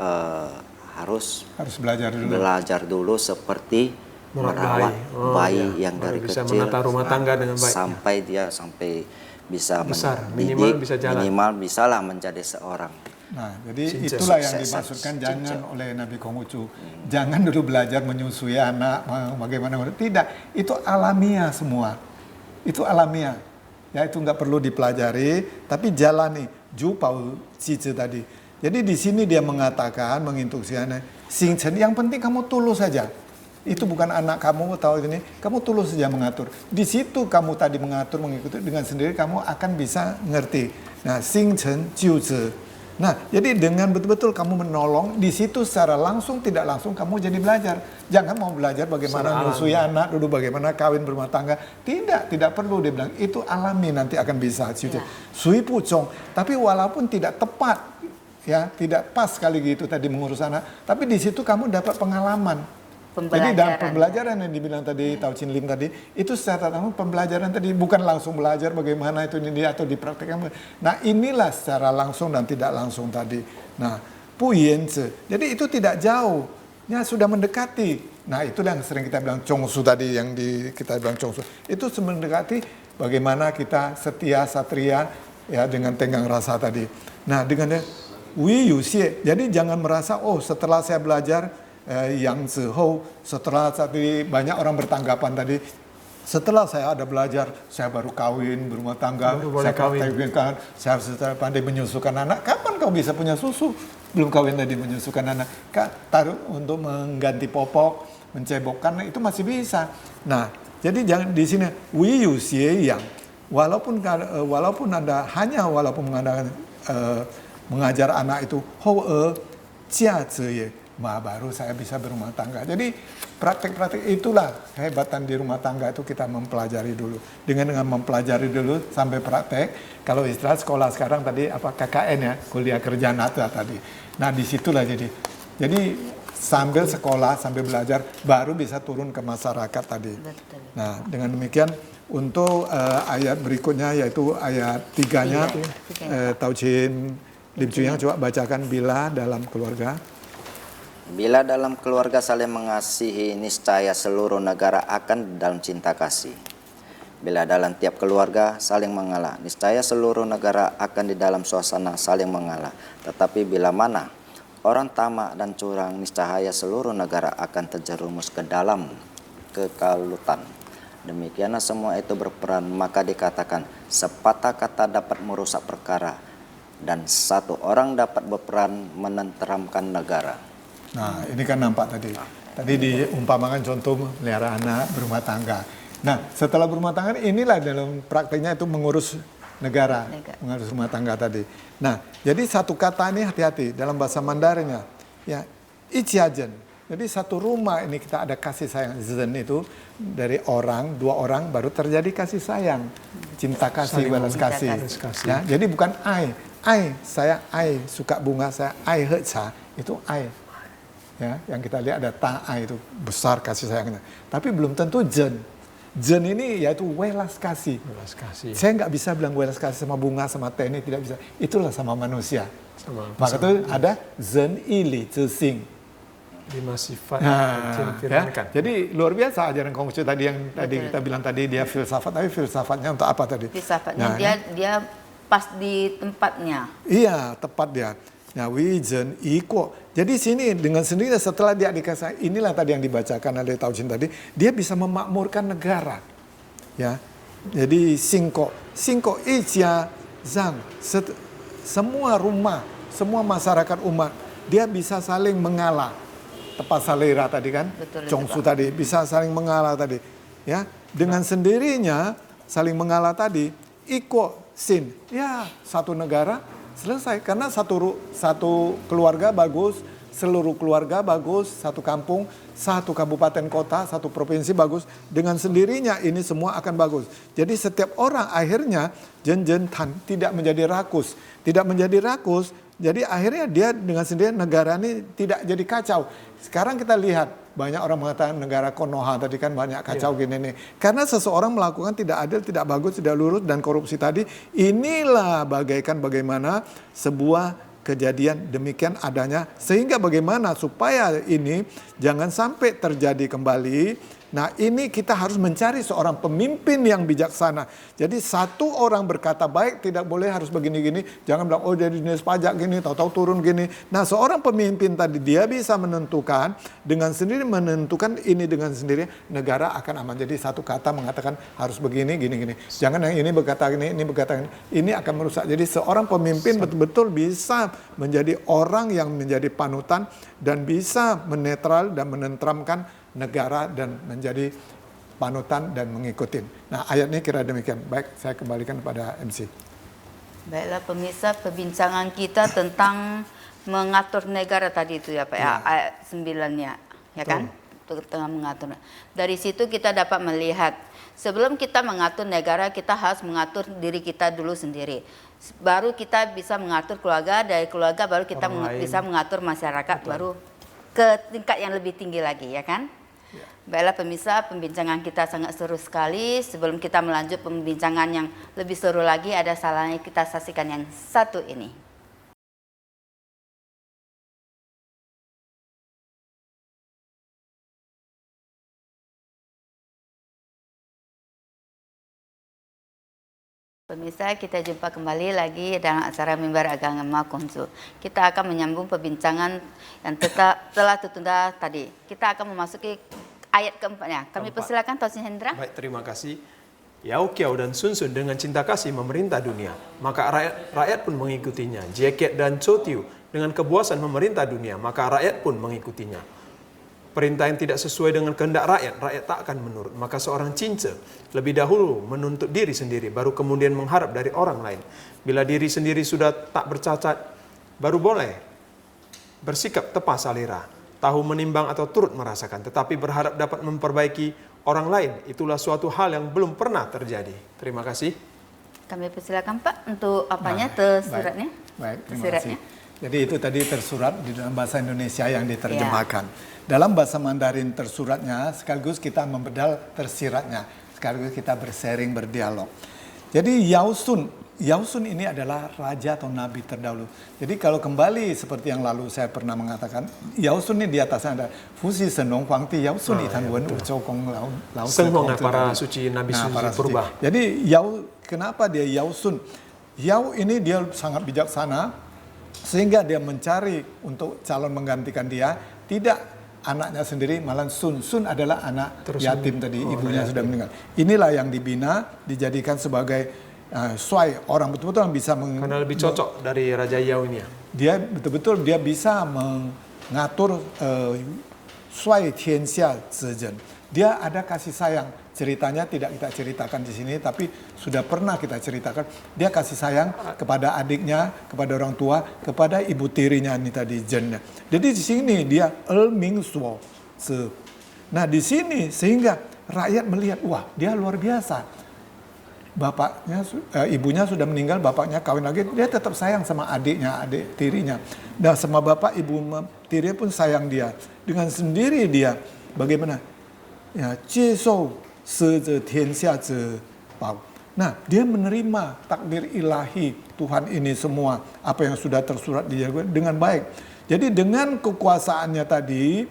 harus belajar dulu seperti merawat bayi yang dari bisa kecil menata rumah tangga dengan baik, sampai dia bisa besar, mendidik, minimal bisa jalan, minimal bisalah menjadi seorang. Nah, jadi itulah yang dimaksudkan jangan oleh Nabi Konghucu. Jangan dulu belajar menyusui anak, bagaimana. Tidak, itu alamiah semua. Itu alamiah. Ya, itu nggak perlu dipelajari, tapi jalani. Ju Pao Cici tadi. Jadi di sini dia mengatakan, menginstruksikan, Singchen, yang penting kamu tulus saja. Itu bukan anak kamu tahu ini, kamu tulus saja mengatur. Di situ kamu tadi mengatur, mengikuti dengan sendiri, kamu akan bisa ngerti. Nah, Singchen Jiuzi. Nah, jadi dengan betul-betul kamu menolong, di situ secara langsung tidak langsung kamu jadi belajar. Jangan mau belajar bagaimana menyusui anak, dulu bagaimana kawin berumah tangga. Tidak perlu dia bilang. Itu alami nanti akan bisa. Sui pucong. Tapi walaupun tidak tepat, ya tidak pas sekali gitu tadi mengurus anak. Tapi di situ kamu dapat pengalaman. Jadi dalam pembelajaran yang dibilang tadi Tao Chin Lim tadi, itu secara langsung pembelajaran tadi bukan langsung belajar bagaimana itu ini atau dipraktikkan. Nah, inilah secara langsung dan tidak langsung tadi. Nah, Pu Yan Zi. Jadi itu tidak jauh. Ya sudah mendekati. Nah, itu yang sering kita bilang Chongsu tadi yang kita bilang Chongsu. Itu mendekati bagaimana kita setia satria ya dengan tenggang rasa tadi. Nah, dengan Wi Yu Xie. Jadi jangan merasa setelah saya belajar Yang Zihou, setelah tadi banyak orang bertanggapan tadi, setelah saya ada belajar, saya baru kawin, berumah tangga, saya praktekkan, saya harus pandai menyusukan anak. Kapan kau bisa punya susu? Belum kawin tadi menyusukan anak. Taruh untuk mengganti popok, mencebokkan, itu masih bisa. Nah, jadi jangan di sini Wi Yu Xie Yang. Walaupun Anda walaupun mengadakan mengajar anak itu Hou Jia Zi Ye. Baru saya bisa berumah tangga. Jadi praktek-praktek itulah kehebatan di rumah tangga itu kita mempelajari dulu. Dengan mempelajari dulu sampai praktek. Kalau istilah sekolah sekarang tadi KKN ya, kuliah kerja nyata tadi. Nah disitulah jadi sambil sekolah sambil belajar baru bisa turun ke masyarakat tadi. Betul. Nah dengan demikian untuk ayat berikutnya yaitu ayat 3-nya Tao Chin Lim Chuyang coba bacakan bila dalam keluarga. Bila dalam keluarga saling mengasihi, niscaya seluruh negara akan dalam cinta kasih. Bila dalam tiap keluarga saling mengalah, niscaya seluruh negara akan di dalam suasana saling mengalah. Tetapi bila mana orang tamak dan curang, niscaya seluruh negara akan terjerumus ke dalam kekalutan. Demikianlah semua itu berperan, maka dikatakan sepatah kata dapat merusak perkara, dan satu orang dapat berperan menenteramkan negara. Nah, ini kan nampak tadi. Tadi diumpamakan contoh melihara anak, berumah tangga. Nah, setelah berumah tangga inilah dalam prakteknya itu mengurus negara, mengurus rumah tangga tadi. Nah, jadi satu kata ini hati-hati dalam bahasa Mandarinnya. Ya, ichiajen. Jadi satu rumah ini kita ada kasih sayang. Zen itu dari dua orang baru terjadi kasih sayang. Cinta kasih, balas kasih. Ya, jadi bukan saya suka bunga, saya hecha, itu ya, yang kita lihat ada ta'a itu besar kasih sayangnya. Tapi belum tentu jen. Jen ini yaitu welas kasih. Saya nggak bisa bilang welas kasih sama bunga, sama teh, ini tidak bisa. Itulah sama manusia. Maka itu ada zen ili zising. 5 sifat ya. Jadi luar biasa ajaran Konghucu tadi yang tadi kita bilang tadi dia filsafat, tapi filsafatnya untuk apa tadi? Filsafatnya dia pas di tempatnya. Iya, tepat dia. Nah, wijen iko. Jadi sini dengan sendiri setelah dia dikasih, inilah tadi yang dibacakan oleh Tao Chin tadi, dia bisa memakmurkan negara. Ya. Jadi singko ijia zang, semua rumah, semua masyarakat umat, dia bisa saling mengalah. Tepat salera tadi kan? Chongsu tadi bisa saling mengalah tadi. Ya, dengan sendirinya saling mengalah tadi, iko sin. Ya, satu negara selesai karena satu keluarga bagus, seluruh keluarga bagus, satu kampung, satu kabupaten kota, satu provinsi bagus, dengan sendirinya ini semua akan bagus. Jadi setiap orang akhirnya jen tan tidak menjadi rakus. Tidak menjadi rakus, Jadi akhirnya dia dengan sendiri negara ini tidak jadi kacau. Sekarang kita lihat banyak orang mengatakan negara Konoha tadi kan banyak kacau gini nih. Karena seseorang melakukan tidak adil, tidak bagus, tidak lurus dan korupsi tadi. Inilah bagaikan bagaimana sebuah kejadian demikian adanya. Sehingga bagaimana supaya ini jangan sampai terjadi kembali. Nah ini kita harus mencari seorang pemimpin yang bijaksana. Jadi satu orang berkata baik tidak boleh harus begini-gini. Jangan bilang oh jadi dinas pajak gini, tahu-tahu turun gini. Nah seorang pemimpin tadi dia bisa menentukan dengan sendiri menentukan ini dengan sendiri negara akan aman. Jadi satu kata mengatakan harus begini, gini-gini. Jangan yang ini berkata ini berkata ini. Ini akan merusak. Jadi seorang pemimpin betul-betul bisa menjadi orang yang menjadi panutan dan bisa menetral dan menenteramkan negara dan menjadi panutan dan mengikuti. Nah ayat ini kira demikian. Baik, saya kembalikan kepada MC. Baiklah pemirsa, perbincangan kita tentang mengatur negara tadi itu ya Pak ya, ayat 9-nya, ya kan? Tengah mengatur. Dari situ kita dapat melihat sebelum kita mengatur negara, kita harus mengatur diri kita dulu sendiri. Baru kita bisa mengatur keluarga, dari keluarga baru kita bisa mengatur masyarakat, baru ke tingkat yang lebih tinggi lagi, ya kan? Baiklah pemirsa, pembincangan kita sangat seru sekali. Sebelum kita melanjut pembincangan yang lebih seru lagi, ada salahnya kita saksikan yang satu ini. Pemirsa, kita jumpa kembali lagi dalam acara Mimbar Agama Konghucu. Kita akan menyambung perbincangan yang telah tertunda tadi. Kita akan memasuki ayat keempatnya. Kami persilakan Tosin Hendra. Baik, terima kasih. Yao Kiao dan Sun Sun dengan cinta kasih memerintah dunia, maka rakyat pun mengikutinya. Jeket dan Chotiu dengan kepuasan memerintah dunia, maka rakyat pun mengikutinya. Perintah yang tidak sesuai dengan kehendak rakyat, rakyat tak akan menurut. Maka seorang cinca lebih dahulu menuntut diri sendiri, baru kemudian mengharap dari orang lain. Bila diri sendiri sudah tak bercacat, baru boleh bersikap tepat salira, tahu menimbang atau turut merasakan, tetapi berharap dapat memperbaiki orang lain, itulah suatu hal yang belum pernah terjadi. Terima kasih. Kami persilakan Pak untuk apanya tersuratnya. Baik, terima kasih. Jadi itu tadi tersurat di dalam bahasa Indonesia yang diterjemahkan. Dalam bahasa Mandarin tersuratnya, sekaligus kita membedal tersiratnya, sekaligus kita bersharing, berdialog. Jadi Yao Sun ini adalah raja atau nabi terdahulu. Jadi kalau kembali seperti yang lalu saya pernah mengatakan, Yao Sun ini di atasnya ada Fusi Senong Huangti Yao Sun Itan Wen Ucou Kong Lao. Senong para suci nabi suci purba. Jadi kenapa dia Yao Sun? Yao ini dia sangat bijaksana sehingga dia mencari untuk calon menggantikan dia, tidak anaknya sendiri, malah Sun adalah anak yatim tadi, ibunya sudah meninggal. Inilah yang dibina, dijadikan sebagai suai, orang betul-betul yang bisa karena lebih cocok dari Raja Yao ini ya. Dia betul-betul dia bisa mengatur suai tianxia zhejian. Dia ada kasih sayang. Ceritanya tidak kita ceritakan di sini, tapi sudah pernah kita ceritakan. Dia kasih sayang kepada adiknya, kepada orang tua, kepada ibu tirinya ini tadi Zhennya. Jadi di sini dia Ming Suo. Nah di sini sehingga rakyat melihat, wah dia luar biasa. Bapaknya, ibunya sudah meninggal, bapaknya kawin lagi, dia tetap sayang sama adiknya, adik tirinya. Dan sama bapak, ibu tirinya pun sayang dia. Dengan sendiri dia, bagaimana? Ya, nah, dia menerima takdir ilahi Tuhan ini semua, apa yang sudah tersurat di dengan baik. Jadi dengan kekuasaannya tadi,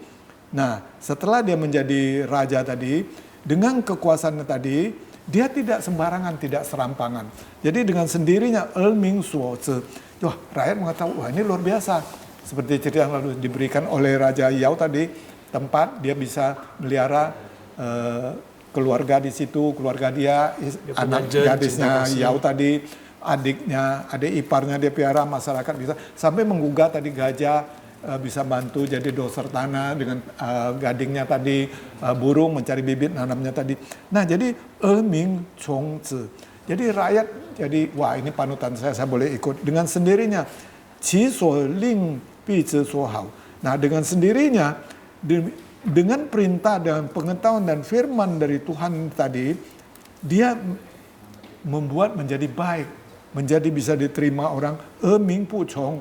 nah setelah dia menjadi raja tadi, dengan kekuasaannya tadi, dia tidak sembarangan, tidak serampangan. Jadi dengan sendirinya, Ming Suo, wah rakyat mengatakan, wah ini luar biasa. Seperti cerita yang lalu diberikan oleh Raja Yao tadi, tempat dia bisa melihara keluarga di situ, keluarga dia anak gadisnya Yao tadi, adik iparnya dia piara, masyarakat bisa sampai menggugah tadi gajah bisa bantu jadi doser tanah dengan gadingnya tadi, burung mencari bibit nanamnya tadi. Nah jadi Ming Chong Zi, jadi rakyat jadi wah ini panutan saya boleh ikut dengan sendirinya. Qi suo ling bi zi suo hao. Nah dengan sendirinya dengan perintah dan pengetahuan dan firman dari Tuhan tadi, dia membuat menjadi baik, menjadi bisa diterima orang. Ming Pu Chong,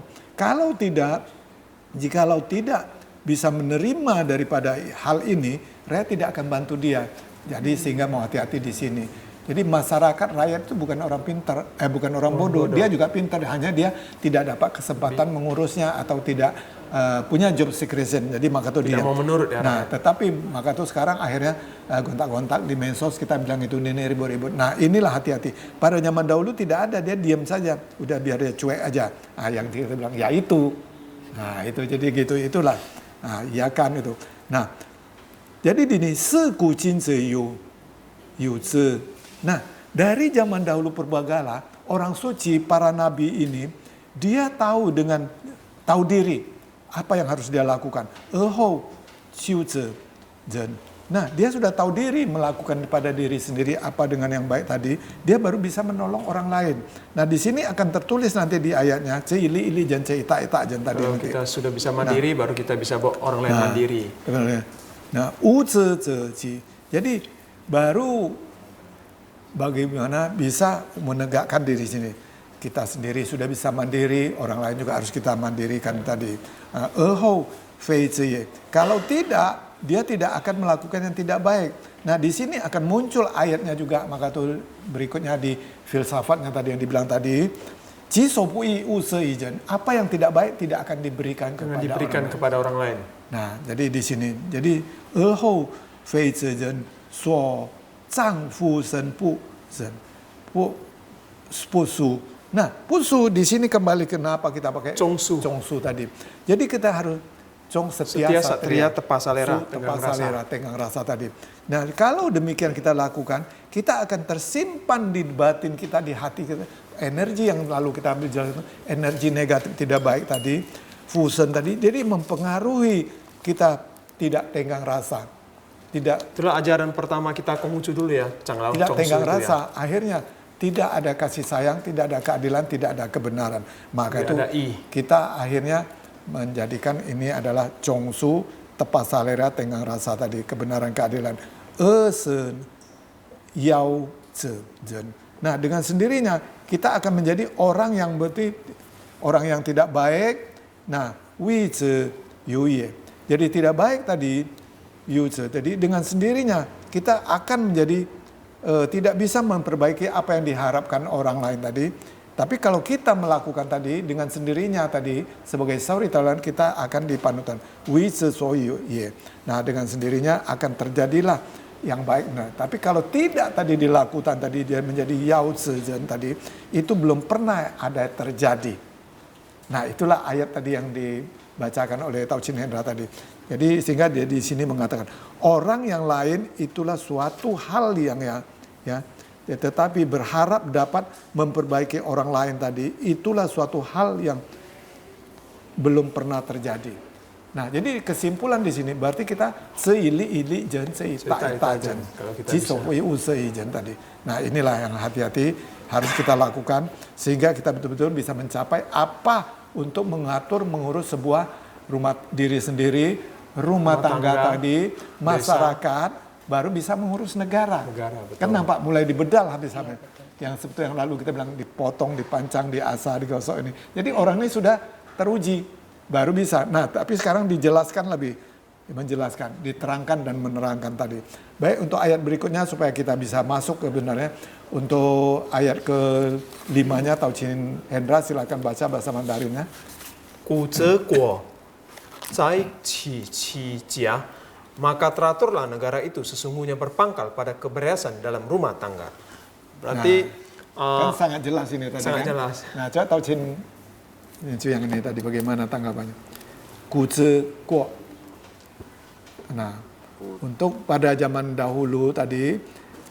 Jikalau tidak bisa menerima daripada hal ini, rakyat tidak akan bantu dia. Jadi sehingga mau hati-hati di sini. Jadi masyarakat rakyat itu bukan orang pintar, bukan orang bodoh. Dia juga pintar, hanya dia tidak dapat kesempatan mengurusnya atau tidak punya job secretion. Jadi maka tuh dia mau menurut ya. Nah, tetapi maka tuh sekarang akhirnya gontak-gontak di medsos, kita bilang itu ini ribut-ribut. Nah, inilah hati-hati. Pada zaman dahulu tidak ada, dia diam saja, udah biar dia cuek aja. Nah, yang kita bilang ya itu. Nah, itu jadi gitu itulah. Nah, ya kan itu. Nah, jadi ini seku cinta yu zi. Nah, dari zaman dahulu purbagala, orang suci, para nabi ini, dia tahu diri apa yang harus dia lakukan. Nah, dia sudah tahu diri melakukan pada diri sendiri apa dengan yang baik tadi, dia baru bisa menolong orang lain. Nah, di sini akan tertulis nanti di ayatnya, ili jan ita jan tadi. Kalau kita sudah bisa mandiri, baru kita bisa bawa orang lain mandiri. Nah, jadi baru bagaimana bisa menegakkan diri sini. Kita sendiri sudah bisa mandiri, orang lain juga harus kita mandirikan tadi. Kalau tidak, dia tidak akan melakukan yang tidak baik. Nah, di sini akan muncul ayatnya juga, maka tuh berikutnya di filsafatnya tadi yang dibilang tadi, apa yang tidak baik tidak akan diberikan kepada orang lain. Nah, jadi di sini, jadi Nah, pusu di sini kembali kenapa kita pakai Chongsu tadi. Jadi kita harus setia satria tepasalera tenggang rasa tadi. Nah, kalau demikian kita lakukan, kita akan tersimpan di batin kita, di hati kita, energi yang lalu kita ambil jalan itu, energi negatif tidak baik tadi, fusen tadi, jadi mempengaruhi kita tidak tenggang rasa. Itulah ajaran pertama kita Konghucu dulu ya, Changlao tidak Chongsu tenggang itu rasa, ya. akhirnya tidak ada kasih sayang, tidak ada keadilan, tidak ada kebenaran. Maka itu kita akhirnya menjadikan ini adalah Chongsu, tepasalera, tenggang rasa tadi, kebenaran, keadilan. Esen, yao, zen. Nah, dengan sendirinya kita akan menjadi orang yang orang yang tidak baik. Nah, wi zi yu ye. Jadi tidak baik tadi, yu zi. Jadi dengan sendirinya kita akan menjadi tidak bisa memperbaiki apa yang diharapkan orang lain tadi. Tapi kalau kita melakukan tadi dengan sendirinya tadi sebagai sauri tauladan, kita akan dipanutan. Wi zi so yu ye. Nah, dengan sendirinya akan terjadilah yang baik. Nah, tapi kalau tidak tadi dilakukan tadi, dia menjadi yao zi zen tadi, itu belum pernah ada terjadi. Nah, itulah ayat tadi yang dibacakan oleh Tao Chin Hendra tadi. Jadi sehingga dia di sini mengatakan orang yang lain itulah suatu hal yang tetapi berharap dapat memperbaiki orang lain tadi, itulah suatu hal yang belum pernah terjadi. Nah, jadi kesimpulan di sini berarti kita seili jen seita jen jisopui usai jen tadi. Nah, inilah yang hati-hati harus kita lakukan sehingga kita betul-betul bisa mencapai apa untuk mengurus sebuah rumah diri sendiri, rumah tangga tadi, masyarakat, baru bisa mengurus negara. Kan nampak mulai dibedal habis-habis. Yang seperti yang lalu kita bilang dipotong, dipancang, diasah, digosok ini. Jadi orang ini sudah teruji, baru bisa. Nah, tapi sekarang dijelaskan lebih, menjelaskan, diterangkan dan menerangkan tadi. Baik, untuk ayat berikutnya supaya kita bisa masuk ke benarnya. Untuk ayat ke-5-nya Tao Chin Hendra, silakan baca bahasa Mandarinnya. Gu ze guo zai qi qi jia. Maka teraturlah negara itu sesungguhnya berpangkal pada keberesan dalam rumah tangga. Berarti kan sangat jelas ini tadi. Sangat kan? jelas. Nah, coba Tao Chin yang ini tadi bagaimana tanggapannya? Gu ze guo. Nah, untuk pada zaman dahulu tadi,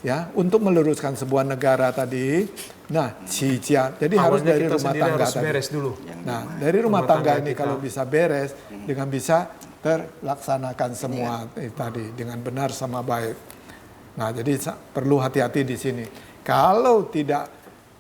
ya, untuk meluruskan sebuah negara tadi, nah, cijia, jadi harus dari rumah tangga harus beres dulu. Nah, dari rumah tangga ini kalau bisa beres, dengan bisa terlaksanakan semua tadi dengan benar sama baik. Nah, jadi perlu hati-hati di sini. Kalau tidak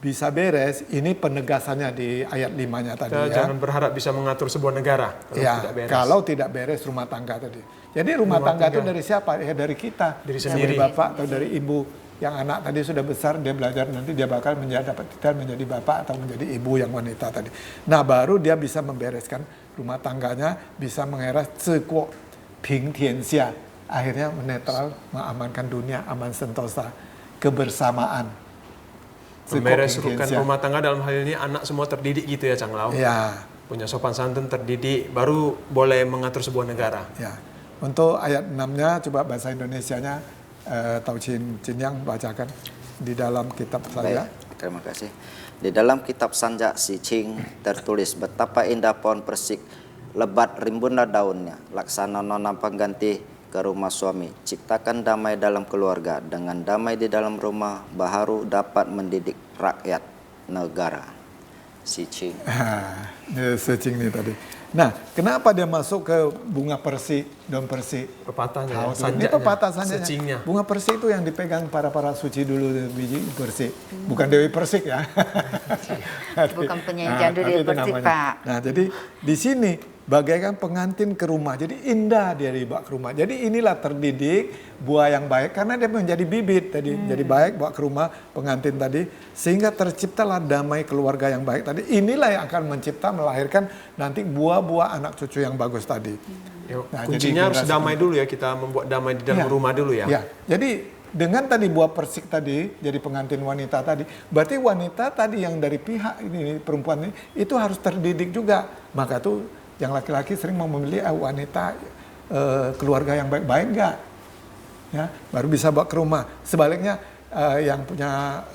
bisa beres, ini penegasannya di ayat 5-nya tadi. Kita jangan berharap bisa mengatur sebuah negara kalau tidak beres. Kalau tidak beres rumah tangga tadi. Jadi rumah tangga itu dari siapa? Ya dari kita. Dari sendiri. Dari bapak atau dari ibu. yang anak tadi sudah besar, dia belajar nanti dia bakal dapat titel menjadi bapak atau menjadi ibu yang wanita tadi. Nah baru dia bisa membereskan rumah tangganya, bisa mengeras cekuo ping tianxia, akhirnya menetral, mengamankan dunia, aman sentosa, kebersamaan. Membereskan rumah tangga dalam hal ini anak semua terdidik gitu ya Cang Lau? Ya. Punya sopan santun, terdidik, baru boleh mengatur sebuah negara. Ya. Untuk ayat 6-nya coba bahasa Indonesianya Tau Chin Yang bacakan di dalam kitab saya. Baik, terima kasih. Di dalam kitab Sanja Si Ching tertulis betapa indah pohon persik, lebat rimbunlah daunnya, laksana nona pengganti ke rumah suami. Ciptakan damai dalam keluarga, dengan damai di dalam rumah baharu dapat mendidik rakyat negara. Si Ching. Si Ching ini tadi. Nah, kenapa dia masuk ke bunga persi, daun persi? Pepatahnya, Ini pepatah sanjanya. secingnya. Bunga persi itu yang dipegang para suci dulu, biji persi. Bukan Dewi Persik ya. Bukan penyanyi jadul Dewi Persik, Pak. Nah, jadi di sini bagaikan pengantin ke rumah. Jadi indah dia dibawa ke rumah. Jadi inilah terdidik buah yang baik karena dia menjadi bibit tadi. Jadi baik bawa ke rumah pengantin tadi sehingga terciptalah damai keluarga yang baik tadi. Inilah yang akan melahirkan nanti buah-buah anak cucu yang bagus tadi. Nah, kuncinya harus damai dulu ya, kita membuat damai di dalam rumah dulu ya. Ya. Jadi dengan tadi buah persik tadi jadi pengantin wanita tadi, berarti wanita tadi yang dari pihak ini perempuan ini itu harus terdidik juga. Maka tuh yang laki-laki sering mau memilih wanita keluarga yang baik-baik enggak, ya baru bisa bawa ke rumah. Sebaliknya yang punya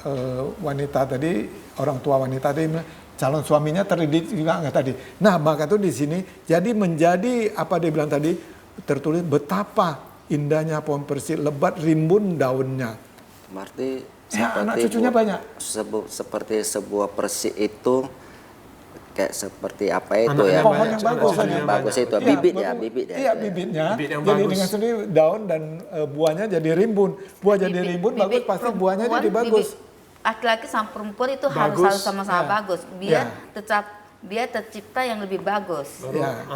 wanita tadi, orang tua wanita tadi, calon suaminya terdidik juga enggak tadi. Nah maka tuh di sini jadi menjadi apa dia bilang tadi tertulis betapa indahnya pohon persik, lebat rimbun daunnya. Berarti anak cucunya banyak. Seperti sebuah persik itu kayak seperti apa itu ya? Pohon yang bagus, bagus itu, bibit ya, bibit ya. Iya bibitnya. Bibit yang jadi bagus. dengan sendiri daun dan buahnya jadi rimbun. Buah jadi rimbun bagus, pasti buahnya jadi bagus. Laki-laki sama perempuan itu harus sama-sama bagus. Biar dia tercipta yang lebih bagus.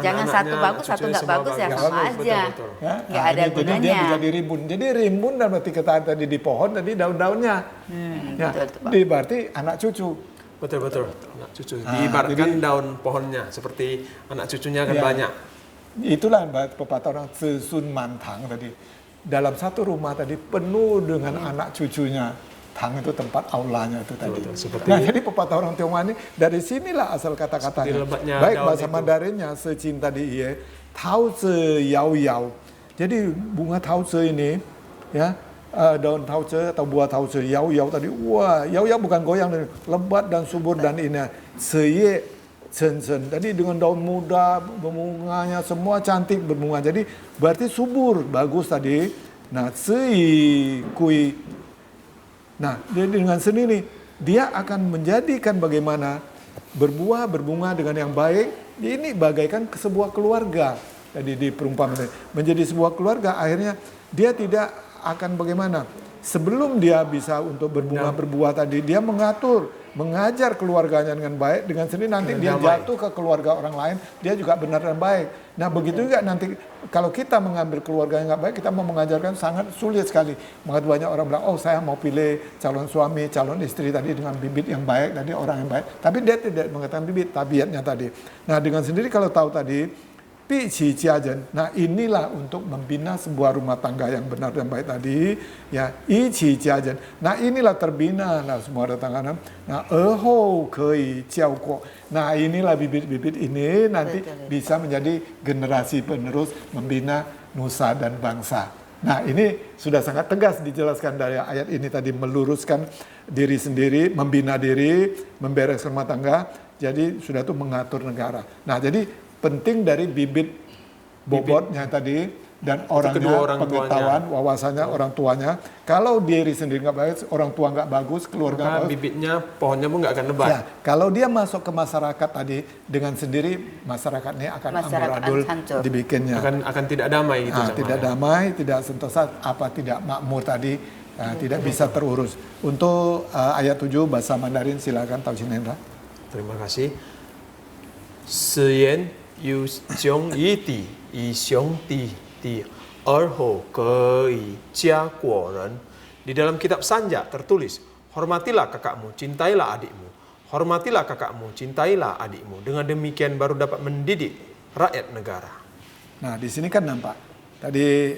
Jangan satu bagus, satu nggak bagus ya sama aja. Nggak ada gunanya. Jadi dia menjadi rimbun. Jadi rimbun dan berarti kita tadi di pohon tadi daun-daunnya. Berarti anak cucu. Betul, anak cucu. Diibaratkan daun pohonnya, seperti anak cucunya kan banyak. Itulah pepatah orang sesun mantang tadi. Dalam satu rumah tadi penuh dengan anak cucunya. Tang itu tempat aulanya itu tadi. Nah jadi pepatah orang Tionghoa ini dari sinilah asal kata-katanya. Baik bahasa Mandarinnya secin tadi ya. Tao zi yao yao. Jadi bunga tao zi ini ya. Daun tauce atau buah tauce yau tadi, wah yau bukan goyang, lebat dan subur dan ini seye sen. Tadi dengan daun muda, berbunganya semua cantik berbunga, jadi berarti subur, bagus tadi. Nah sei kui, nah dengan seni ini dia akan menjadikan bagaimana berbuah berbunga dengan yang baik. Ini bagaikan sebuah keluarga. Jadi di perumpamaan menjadi sebuah keluarga, akhirnya dia tidak akan bagaimana sebelum dia bisa untuk berbuah tadi dia mengajar keluarganya dengan baik, dengan sendiri nanti dia jatuh ke keluarga orang lain dia juga benar dan baik. Nah begitu juga nanti kalau kita mengambil keluarga yang nggak baik, kita mau mengajarkan sangat sulit sekali. Maka banyak orang bilang, oh saya mau pilih calon suami, calon istri tadi dengan bibit yang baik, tadi orang yang baik, tapi dia tidak mengatakan bibit, tabiatnya tadi. Nah dengan sendiri kalau tahu tadi nah inilah untuk membina sebuah rumah tangga yang benar dan baik tadi ya, nah inilah terbina nah semua rumah tangga. Nah nah inilah bibit-bibit ini nanti bisa menjadi generasi penerus membina nusa dan bangsa. Nah ini sudah sangat tegas dijelaskan dari ayat ini tadi, meluruskan diri sendiri, membina diri, membereskan rumah tangga, jadi sudah itu mengatur negara. Nah jadi penting dari bibit bobotnya tadi dan orangnya, pengetahuan, wawasannya orang tuanya. Kalau diri sendiri nggak bagus, orang tua nggak bagus, keluarga nggak bagus, bibitnya, pohonnya pun nggak akan lebat. Ya, kalau dia masuk ke masyarakat tadi dengan sendiri, masyarakat ini akan amburadul dibikinnya. Akan tidak damai gitu. Tidak damai, tidak sentosa, tidak makmur tadi, tidak bisa terurus. Untuk ayat 7 bahasa Mandarin silakan Tau Chin Hendra. Terima kasih. 此言有兄一弟，以兄弟弟而后可以加果人， Di dalam kitab Sanja tertulis, hormatilah kakakmu, cintailah adikmu. Hormatilah kakakmu, cintailah adikmu. Dengan demikian baru dapat mendidik rakyat negara. Nah, di sini kan nampak tadi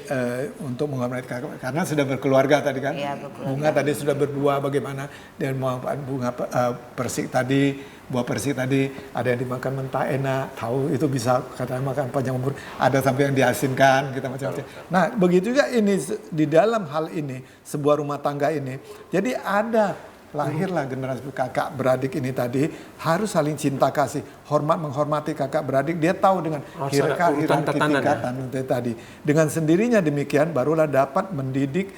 untuk menghormati kakak, karena sudah berkeluarga tadi kan. Iya, berkeluarga. Bunga tadi sudah berdua bagaimana, dan bunga persik tadi, buah persik tadi ada yang dimakan mentah enak, tahu itu bisa katakan makan panjang umur, ada sampai yang diasinkan, kita macam-macam. Nah, begitu juga ini di dalam hal ini sebuah rumah tangga ini. Jadi lahirlah generasi kakak beradik ini tadi harus saling cinta kasih, menghormati kakak beradik. Dia tahu dengan hierarki tingkatan tadi. Dengan sendirinya demikian barulah dapat mendidik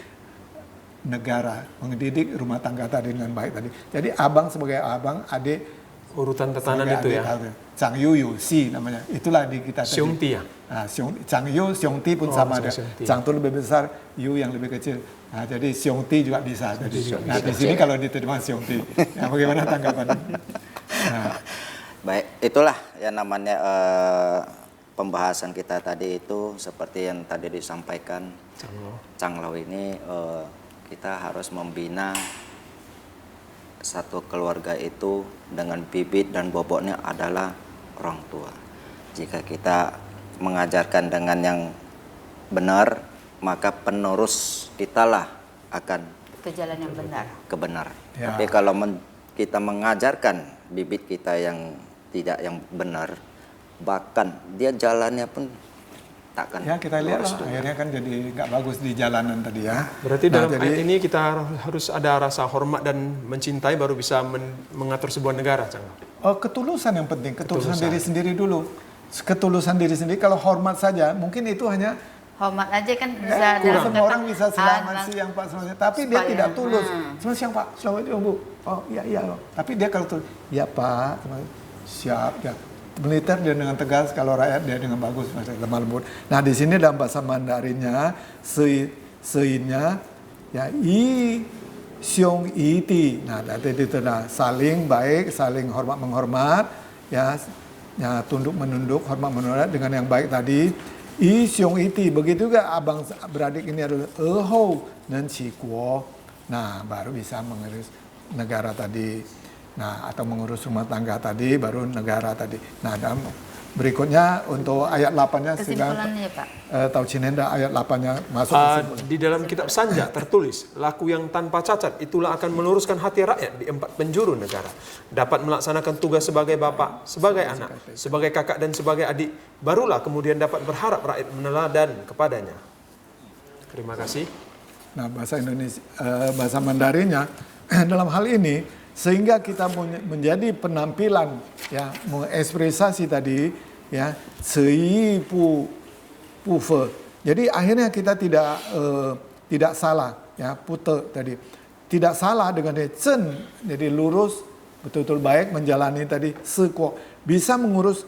negara, mendidik rumah tangga tadi dengan baik tadi. Jadi abang sebagai abang, adik Urutan tetanan itu ya. Chang Yu Yu Si namanya. Itulah di kita tadi. Xiong Ti ya. Nah, Chang Yu, Xiong Ti pun sama ada. Chang itu lebih besar, Yu yang lebih kecil. Nah, jadi Xiong Ti juga bisa. Nah, di sini kalau diterima Xiong Ti. Nah, bagaimana tanggapan? Nah. Baik, itulah yang namanya pembahasan kita tadi itu seperti yang tadi disampaikan Chang Lo ini, kita harus membina satu keluarga itu dengan bibit dan bobotnya adalah orang tua. Jika kita mengajarkan dengan yang benar, maka penerus kitalah akan ke jalan yang benar. kebenar. Ya. Tapi kalau kita mengajarkan bibit kita yang tidak yang benar, bahkan dia jalannya pun takkan. Ya, kita lihat lah, akhirnya kan jadi nggak bagus di jalanan tadi ya. Berarti dalam ayat ini kita harus ada rasa hormat dan mencintai baru bisa mengatur sebuah negara, Cang. Oh, ketulusan yang penting, ketulusan diri sendiri dulu. Ketulusan diri sendiri, kalau hormat saja mungkin itu hanya Hormat aja kan bisa semua orang bisa selamat siang Pak, selamat siang. Tapi dia tidak tulus. Selamat siang Pak, selamat siang Bu. Oh iya. Tapi dia kalau tulus, ya Pak, siap ya. Militer dia dengan tegas, kalau rakyat dia dengan bagus, lemah lembut. Nah di sini dalam bahasa Mandarinnya, seinnya ya xiong ti. Nah tadi itu saling baik, saling hormat menghormat, ya tunduk menunduk, hormat menunduk dengan yang baik tadi. Xiong ti, begitu juga abang beradik ini adalah hou nen qi guo. Nah baru bisa mengurus negara tadi. Nah, atau mengurus rumah tangga tadi, baru negara tadi. Nah, dalam berikutnya untuk ayat 8-nya kesimpulannya Pak. Tahu Cinenda ayat 8-nya masuk kesimpulan. Di dalam kitab Sanja tertulis, laku yang tanpa cacat itulah akan meluruskan hati rakyat di 4 penjuru negara. Dapat melaksanakan tugas sebagai bapak, sebagai anak, sebagai kakak dan sebagai adik. Barulah kemudian dapat berharap rakyat meneladan kepadanya. Terima kasih. Nah, bahasa Indonesia, bahasa Mandarinnya dalam hal ini sehingga kita menjadi penampilan ya mengekspresasi tadi ya sei pu fe. Jadi akhirnya kita tidak salah ya pute tadi. Tidak salah dengan zen, jadi lurus betul-betul baik menjalani tadi sekuo, bisa mengurus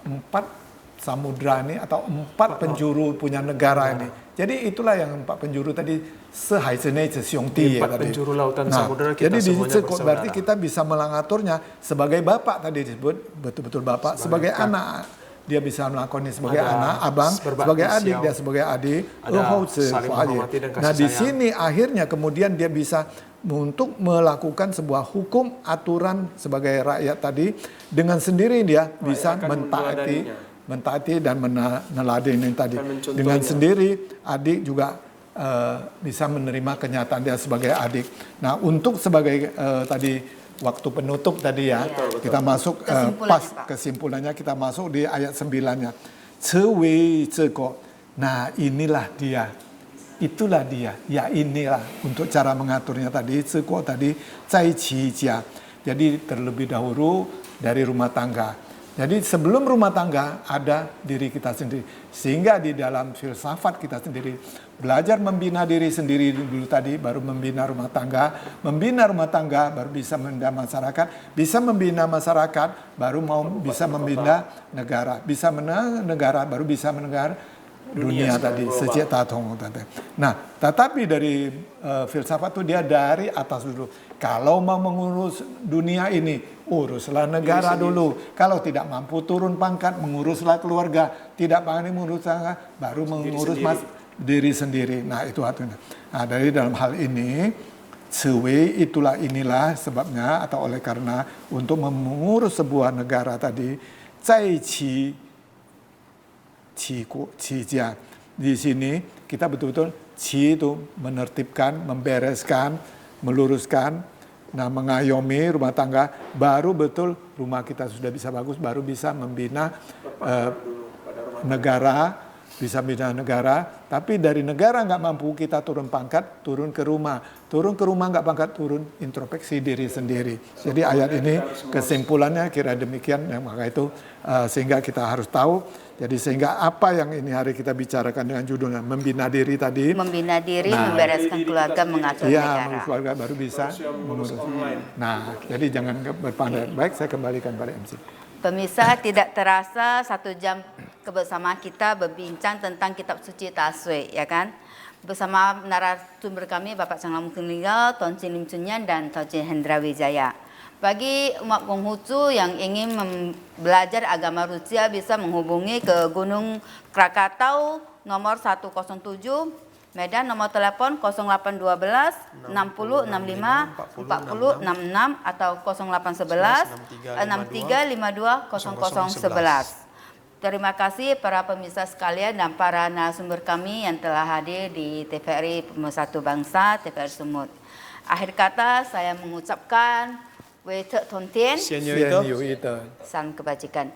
4 samudra ini atau 4 penjuru punya negara ini. Jadi itulah yang 4 penjuru tadi sehai senai sesiong ti ya tadi. Penjuru lautan samudra kita jadi semuanya bersaudara. Berarti kita bisa mengaturnya sebagai bapak tadi disebut betul-betul bapak, sebagai anak dia bisa melakukannya sebagai anak, abang sebagai adik, dia sebagai adik, saling menghormati dan kasih nah di sayang. sini akhirnya kemudian dia bisa untuk melakukan sebuah hukum aturan sebagai rakyat tadi, dengan sendiri dia bisa mentaati dan meneladani tadi. Dengan sendiri adik juga bisa menerima kenyataan dia sebagai adik. Nah untuk sebagai tadi waktu penutup tadi ya, kita masuk kesimpulannya kita masuk di ayat 9-nya. Nah inilah dia, itulah dia, ya inilah untuk cara mengaturnya tadi. Tadi jadi terlebih dahulu dari rumah tangga. Jadi sebelum rumah tangga ada diri kita sendiri. Sehingga di dalam filsafat kita sendiri belajar membina diri sendiri dulu tadi, baru membina rumah tangga. Membina rumah tangga baru bisa membina masyarakat. Bisa membina masyarakat baru bisa membina negara. Bisa menang negara baru bisa menegara dunia tadi. Nah, tetapi dari filsafat itu dia dari atas dulu. Kalau mau mengurus dunia ini, uruslah negara dulu. Kalau tidak mampu turun pangkat, menguruslah keluarga. Tidak pandai mengurus tangga, baru mengurus diri sendiri. Nah, itu artinya. Nah, dari dalam hal ini, Sewei inilah sebabnya atau oleh karena untuk mengurus sebuah negara tadi, Zai Qi Jia. Di sini kita betul-betul Qi itu menertibkan, membereskan, meluruskan, nah mengayomi rumah tangga, baru betul rumah kita sudah bisa bagus, baru bisa membina negara. Bisa bina negara, tapi dari negara nggak mampu kita turun pangkat, turun ke rumah nggak pangkat, turun introspeksi diri sendiri. Jadi ayat ini kesimpulannya kira demikian, ya, maka itu sehingga kita harus tahu. Jadi sehingga apa yang ini hari kita bicarakan dengan judulnya membina diri tadi. Membina diri, membereskan keluarga, mengatur negara. Iya, keluarga baru bisa mengurus. Nah, jadi jangan berpandai. Baik, saya kembalikan pada MC. Pemirsa, tidak terasa 1 jam kebersamaan kita berbincang tentang kitab suci Taswe, ya kan? Bersama narasumber kami Bapak Canglam Kenglingal, Tuan Chin Lim Chunyan dan Tuan Chin Hendra Wijaya. Bagi umat Konghucu yang ingin belajar agama Rusia bisa menghubungi ke Gunung Krakatau nomor 107, Medan nomor telepon 0812 60 65 40 66 atau 0811 63 52 00 11. Terima kasih para pemirsa sekalian dan para narasumber kami yang telah hadir di TVRI Pemersatu Bangsa, TVRI Sumut. Akhir kata saya mengucapkan Wei-Tek Tontien, salam kebajikan.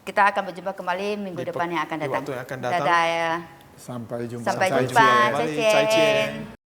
Kita akan berjumpa kembali minggu depan yang akan datang. Dadah. Sampai jumpa. Sampai jumpa. Cai Cien.